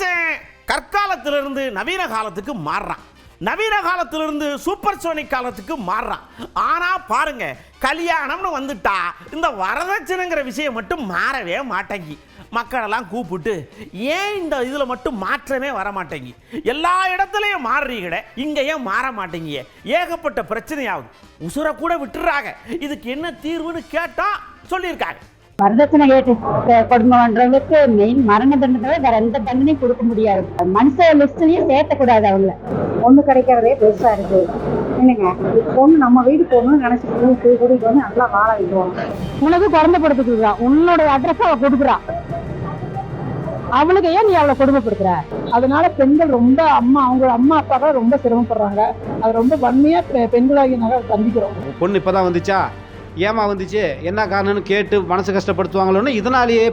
மனுஷன் கற்காலத்திலிருந்து நவீன காலத்துக்கு மாறுறான், நவீன காலத்திலிருந்து சூப்பர் சோனிக் காலத்துக்கு மாறுறான். ஆனா பாருங்க, கல்யாணம்னு வந்துட்டா இந்த வரதட்சணைங்கிற விஷயம் மட்டும் மாறவே மாட்டேங்கி. மக்களெல்லாம் கூப்பிட்டு ஏன் இந்த இதுல மட்டும் மாற்றமே வர மாட்டேங்கி, எல்லா இடத்துலையும் மாறுறீங்கட, இங்க ஏன் மாற மாட்டேங்க, ஏகப்பட்ட பிரச்சனையாகுது, உசுரை கூட விட்டுறாங்க, இதுக்கு என்ன தீர்வுன்னு கேட்டா சொல்லியிருக்காங்க. வரதட்சணை கேட்டு கொடுமை பண்றவங்களுக்கு மெயின் மரண தண்டனை, வேற எந்த தண்டனையும் கொடுக்க முடியாது. மனுஷ லிஸ்ட்லயும் சேர்த்தக்கூடாது. அவங்கள பொண்ணு கிடைக்கிறதே பெருசா இருக்கு. என்னங்க பொண்ணு நம்ம வீடு போகணும்னு நினைச்சிட்டு கூட்டிட்டு வந்து நல்லா வாழ வைக்கிறோம். உனக்கு குழந்தை படுத்துக்குறா, உன்னோட அட்ரஸ் அவ கொடுக்குறா, அவளுக்கு ஏன் நீ அவளை கொடுமைப்படுத்துற? அதனால பெண்கள் ரொம்ப அவங்க அம்மா அப்பா தான் ரொம்ப சிரமப்படுறாங்க. அது ரொம்ப வன்மையா பெண்களாகி நாங்கள் சந்திக்கிறோம். பொண்ணு இப்பதான் வந்துச்சா, ஏமா வந்துச்சு, என்ன காரணம்னு கேட்டு மனசு கஷ்டப்படுத்துவாங்களோன்னு இதனாலேயே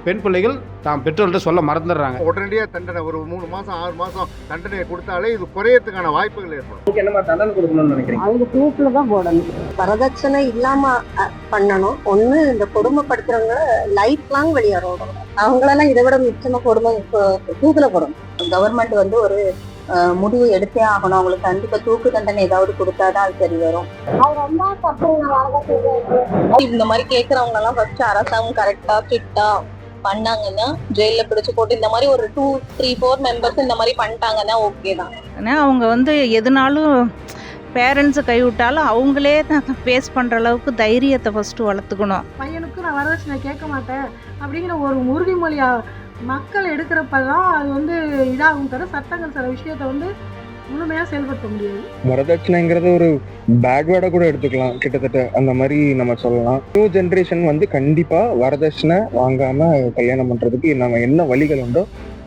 பெண் பிள்ளைகள் தான் பெற்றோர்கிட்ட சொல்ல மறந்துடுறாங்க. உடனடியாக தண்டனை ஒரு 3 மாதம் 6 மாதம் தண்டனையை கொடுத்தாலே இது குறையறதுக்கான வாய்ப்புகள் ஏற்படும். என்ன மாதிரி தண்டனை கொடுக்கணும்னு நினைக்கிறீங்க? அவங்க தூக்குல தான் போடணும். வரதட்சணை இல்லாம பண்ணணும். ஒண்ணு, இந்த கொடுமைப்படுத்துறவங்க லைஃப் லாங் வெளியேறணும். அவங்களெல்லாம் இதை விட மிச்சமா கொடுமை தூக்குல போடணும். கவர்மெண்ட் வந்து ஒரு முடிவு எடுத்தே ஆகணும். அவங்களுக்கு கண்டிப்பா தூக்கு தண்டனை ஏதாவது கொடுத்தாதான் அது சரி வரும். இந்த மாதிரி கேட்கறவங்க எல்லாம் ஃபர்ஸ்ட் அரசாங்கம் கரெக்டா ஃபிட்டா பண்ணாங்கன்னா ஜெயில பிடிச்சு போட்டு இந்த மாதிரி ஒரு 2, 3, 4 மெம்பர்ஸ் இந்த மாதிரி பண்ணிட்டாங்கன்னா ஓகே தான். ஆனால் அவங்க வந்து எதுனாலும் பேரண்ட்ஸை கைவிட்டாலும் அவங்களே தான் ஃபேஸ் பண்ணுற அளவுக்கு தைரியத்தை ஃபஸ்ட்டு வளர்த்துக்கணும். பையனுக்கு நான் வரதட்சணை கேட்க மாட்டேன் அப்படிங்கிற ஒரு உறுதிமொழியா மக்கள் எடுக்கிறப்பதான் அது வந்து இதாகும். தர சட்டங்கள் சில விஷயத்த வந்து முழுமையா செயல்படுத்த முடியாது. வரதட்சணைங்கிறது ஒரு பேட் வேர்டா கூட எடுத்துக்கலாம், கிட்டத்தட்ட அந்த மாதிரி நம்ம சொல்லலாம். நியூ ஜென்ரேஷன் வந்து கண்டிப்பா வரதட்சணை வாங்காம கல்யாணம் பண்றதுக்கு நம்ம என்ன வழிகள் உண்டோ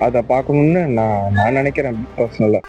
அதை பார்க்கணும்னு நான் நினைக்கிறேன் பர்சனலா.